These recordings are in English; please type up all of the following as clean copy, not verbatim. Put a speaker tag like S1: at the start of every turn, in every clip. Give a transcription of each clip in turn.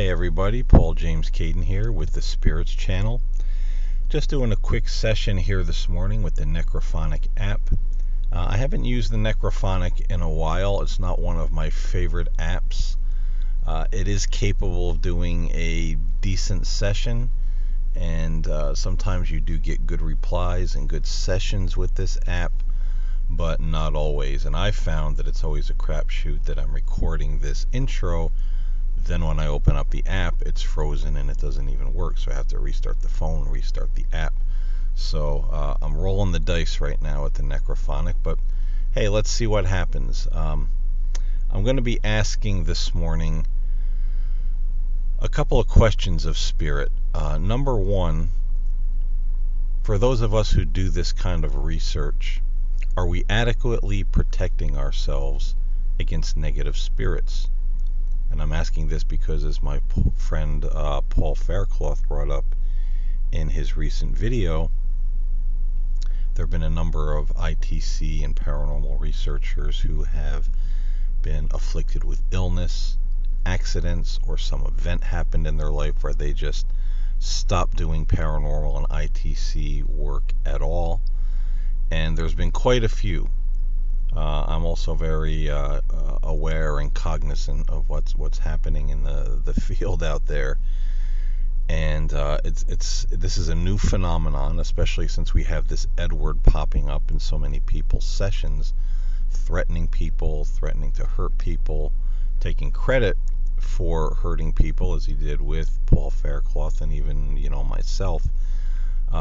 S1: Hey everybody, Paul James Caden here with the Spirits Channel. Just doing a quick session here this morning with the Necrophonic app. I haven't used the Necrophonic in a while. It's not one of my favorite apps. It is capable of doing a decent session, and sometimes you do get good replies and good sessions with this app, but not always. And I found that it's always a crapshoot that I'm recording this intro. Then when I open up the app, it's frozen and it doesn't even work. So I have to restart the phone, restart the app. So I'm rolling the dice right now with the Necrophonic. But hey, let's see what happens. I'm going to be asking this morning a couple of questions of Spirit. Number one, for those of us who do this kind of research, are we adequately protecting ourselves against negative spirits? And I'm asking this because, as my friend Paul Faircloth brought up in his recent video, there have been a number of ITC and paranormal researchers who have been afflicted with illness, accidents, or some event happened in their life where they just stopped doing paranormal and ITC work at all. And there's been quite a few. I'm also very aware and cognizant of what's happening in the field out there, and this is a new phenomenon, especially since we have this Edward popping up in so many people's sessions, threatening people, threatening to hurt people, taking credit for hurting people, as he did with Paul Faircloth and even myself.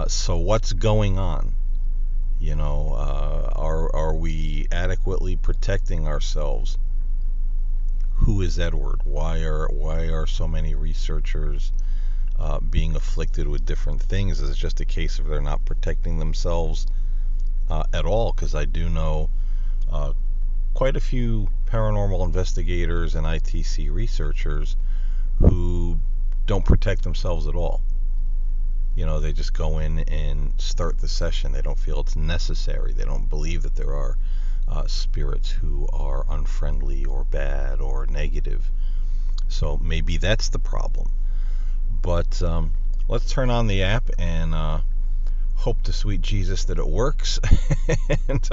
S1: So what's going on? Are we adequately protecting ourselves? Who is Edward? Why are so many researchers being afflicted with different things? Is it just a case of they're not protecting themselves at all? Because I do know quite a few paranormal investigators and ITC researchers who don't protect themselves at all. They just go in and start the session. They don't feel it's necessary. They don't believe that there are spirits who are unfriendly or bad or negative. So maybe that's the problem. But let's turn on the app and hope to sweet Jesus that it works and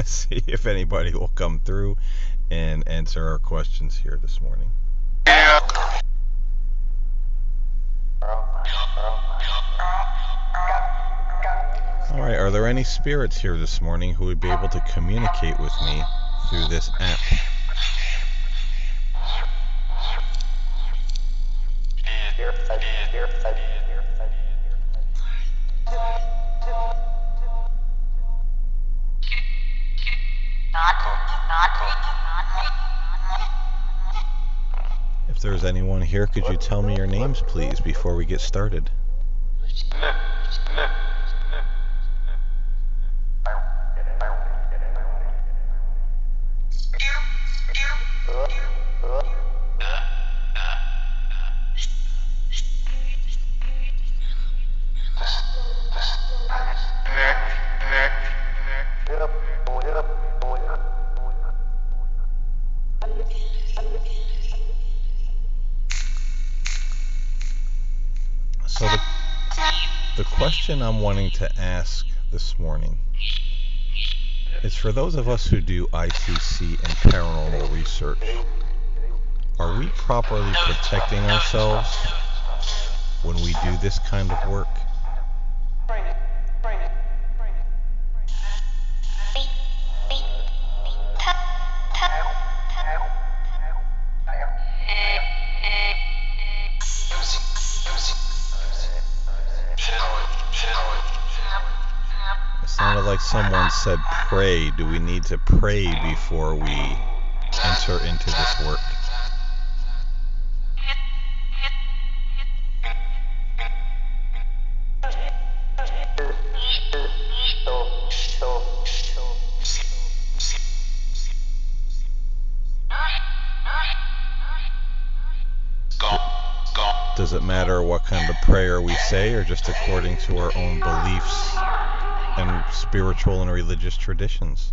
S1: see if anybody will come through and answer our questions here this morning. All right, are there any spirits here this morning who would be able to communicate with me through this app? If there's anyone here, could you tell me your names, please, before we get started? So the question I'm wanting to ask this morning is, for those of us who do ITC and paranormal research, are we properly protecting ourselves when we do this kind of work? It sounded like someone said pray. Do we need to pray before we enter into this work? Does it matter what kind of prayer we say, or just according to our own beliefs and spiritual and religious traditions?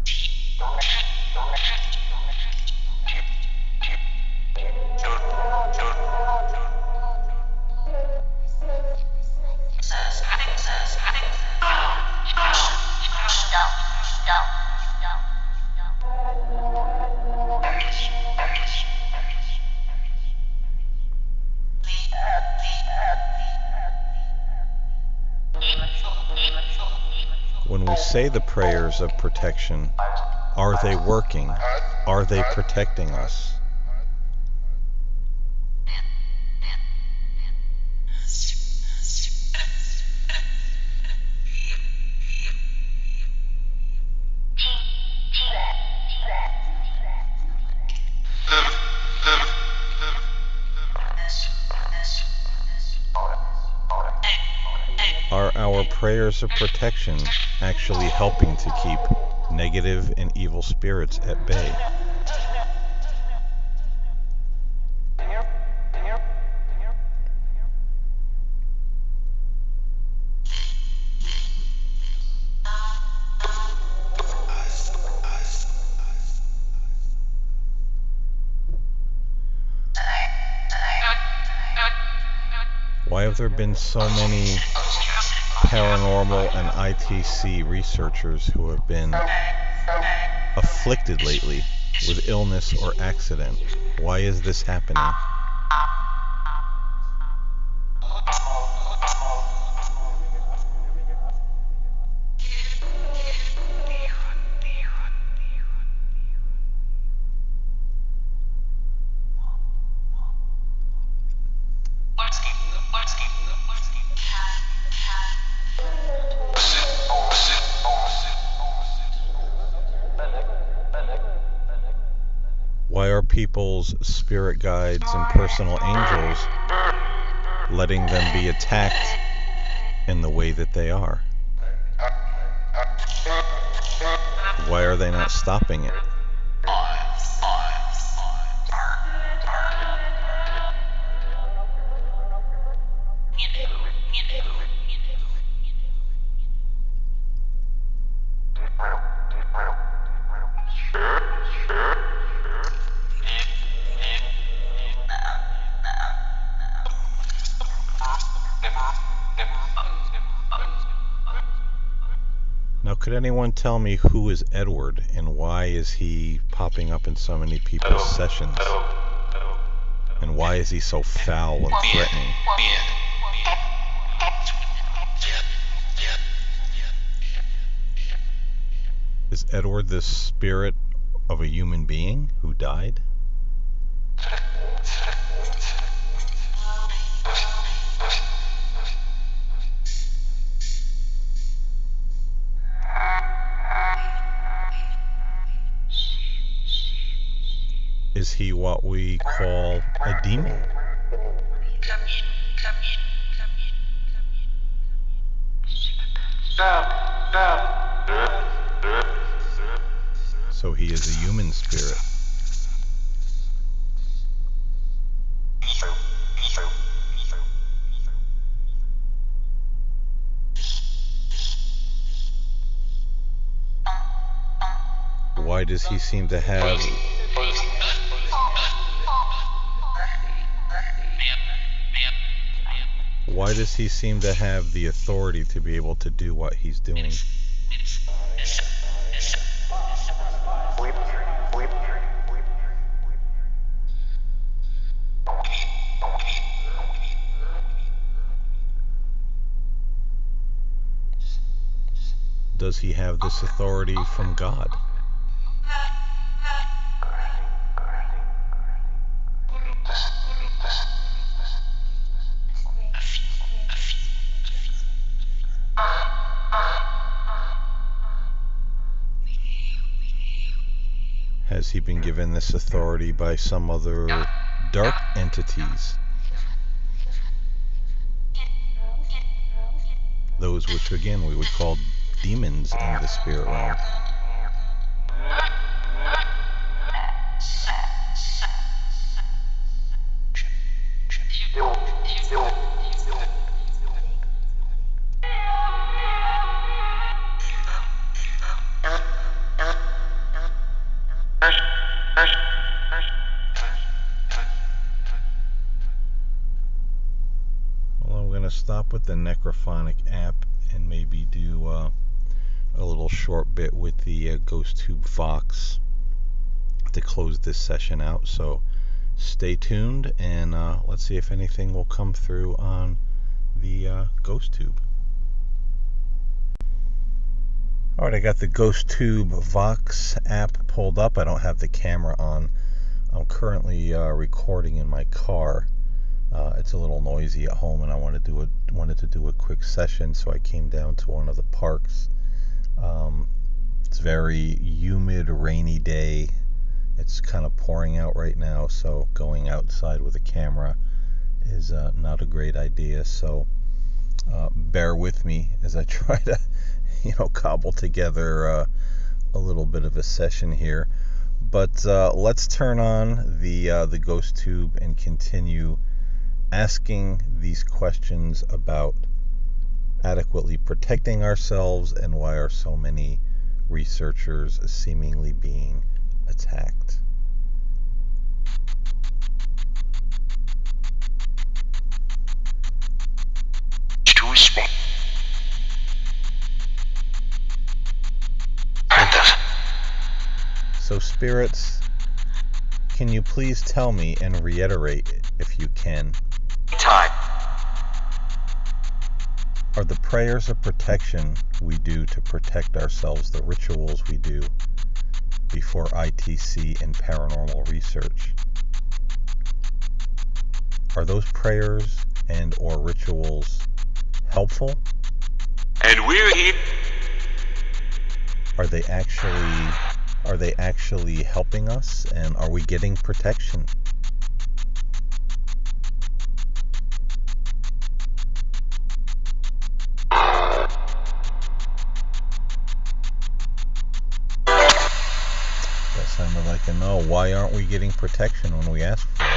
S1: say the prayers of protection, are they working? Are they protecting us? Are our prayers of protection actually helping to keep negative and evil spirits at bay? Why have there been so many paranormal and ITC researchers who have been afflicted lately with illness or accident? Why is this happening? Why are people's spirit guides and personal angels letting them be attacked in the way that they are? Why are they not stopping it? Now, could anyone tell me who is Edward and why is he popping up in so many people's sessions? And why is he so foul and threatening? Is Edward the spirit of a human being who died? Is he what we call a demon? So he is a human spirit. Why does he seem to have... Why does he seem to have the authority to be able to do what he's doing? Does he have this authority from God? Has he been given this authority by some other dark entities? Those which, again, we would call demons in the spirit realm. Stop with the Necrophonic app and maybe do a little short bit with the Ghost Tube Fox to close this session out. So stay tuned and let's see if anything will come through on the Ghost Tube. All right, I got the GhostTube Vox app pulled up. I don't have the camera on. I'm currently recording in my car. It's a little noisy at home, and I wanted to do a quick session, so I came down to one of the parks. It's very humid, rainy day. It's kind of pouring out right now, so going outside with a camera is not a great idea. So bear with me as I try to, cobble together a little bit of a session here. But let's turn on the GhostTube and continue asking these questions about adequately protecting ourselves and why are so many researchers seemingly being attacked. So spirits, can you please tell me and reiterate, if you can, are the prayers of protection we do to protect ourselves, the rituals we do before ITC and paranormal research, are those prayers and or rituals helpful?
S2: And we're here.
S1: Are they actually helping us, and are we getting protection? That sounded like a no. Why aren't we getting protection when we ask for it?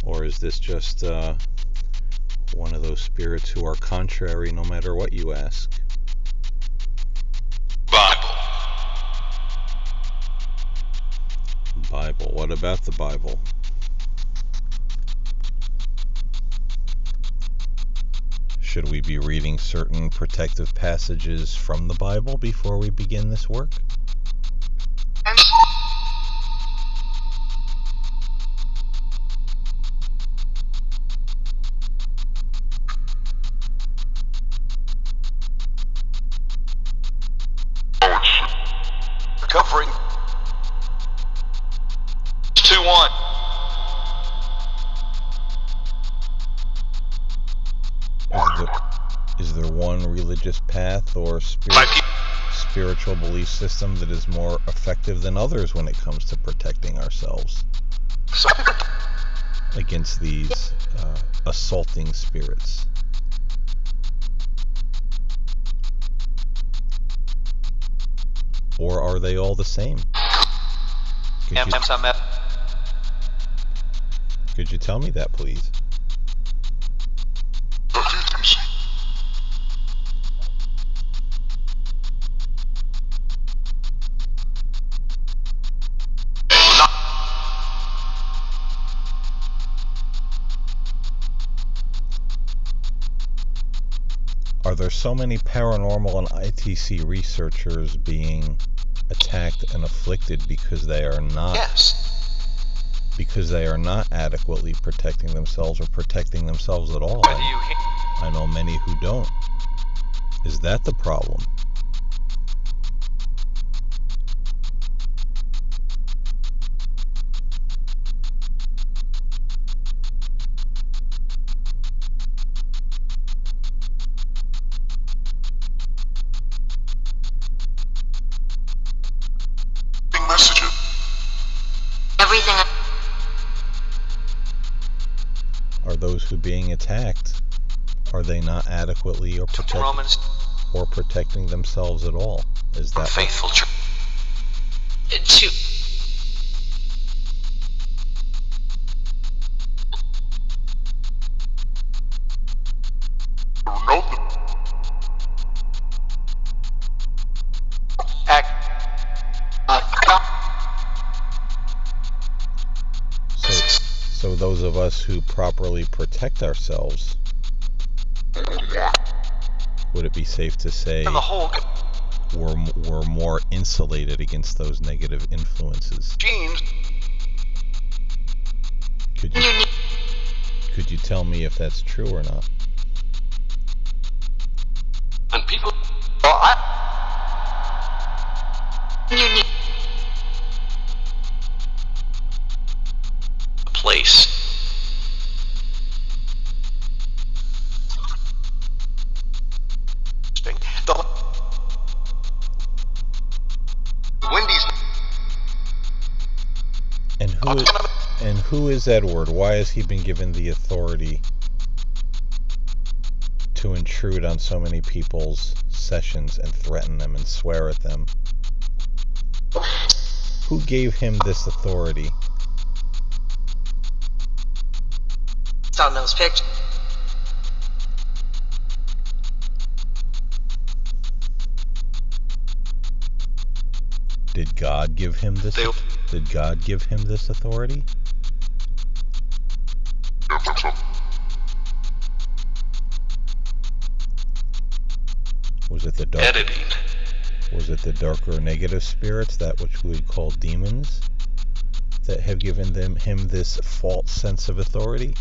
S1: Or is this just one of those spirits who are contrary no matter what you ask? Bible. What about the Bible? Should we be reading certain protective passages from the Bible before we begin this work?
S2: Recovering. 2-1.
S1: Is there one religious path or spiritual belief system that is more effective than others when it comes to protecting ourselves against these assaulting spirits? Or are they all the same? Could you tell me that, please? Are there so many paranormal and ITC researchers being attacked and afflicted because they are not adequately protecting themselves or protecting themselves at all? I know many who don't. Is that the problem? Are those who being attacked, are they not adequately or protecting themselves at all? Is that
S2: faithful?
S1: So those of us who properly protect ourselves, would it be safe to say we're more insulated against those negative influences?
S2: Genes.
S1: Could you tell me if that's true or not?
S2: And people. Place. The Wendy's.
S1: And who is Edward? Why has he been given the authority to intrude on so many people's sessions and threaten them and swear at them? Who gave him this authority?
S3: It's on those pictures.
S1: Did God give him this? Did God give him this authority? Was it the dark?
S2: Editing.
S1: Was it the darker negative spirits, that which we would call demons, that have given him this false sense of authority?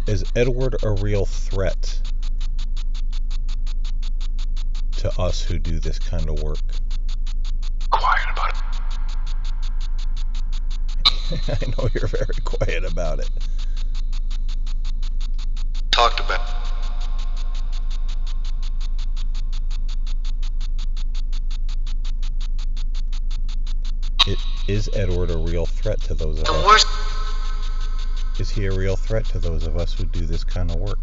S1: Is Edward a real threat to us who do this kind of work?
S2: Quiet about it.
S1: I know you're very quiet about it.
S2: Talked about.
S1: Is Edward a real threat to those of us? Is he a real threat to those of us who do this kind of work?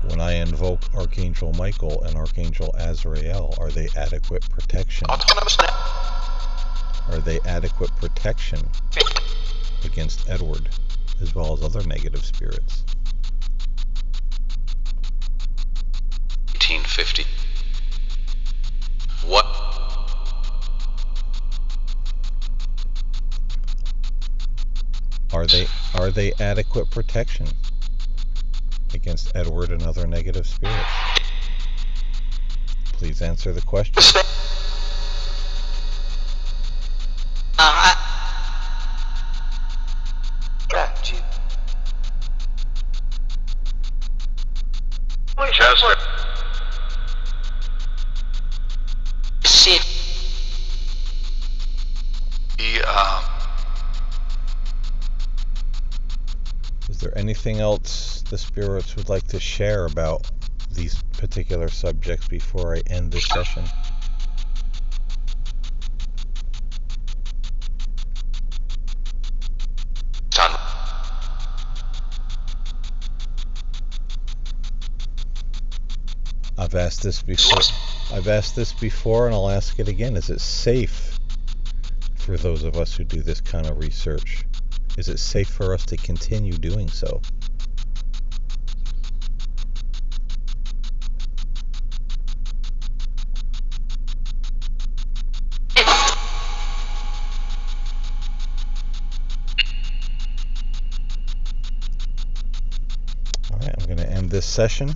S1: When I invoke Archangel Michael and Archangel Azrael, are they adequate protection? Are they adequate protection against Edward, as well as other negative spirits?
S2: 1850. What?
S1: Are they adequate protection against Edward and other negative spirits? Please answer the question.
S2: Chester.
S3: Shit.
S1: Is there anything else the spirits would like to share about these particular subjects before I end this session? I've asked this before and I'll ask it again. Is it safe for those of us who do this kind of research? Is it safe for us to continue doing so? All right, I'm going to end this session.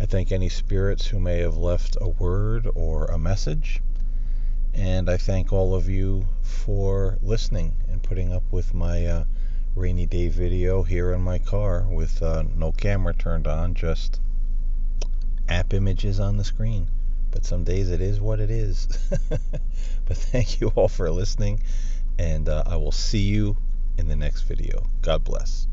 S1: I thank any spirits who may have left a word or a message. And I thank all of you for listening and putting up with my rainy day video here in my car with no camera turned on, just app images on the screen. But some days it is what it is. But thank you all for listening, and I will see you in the next video. God bless.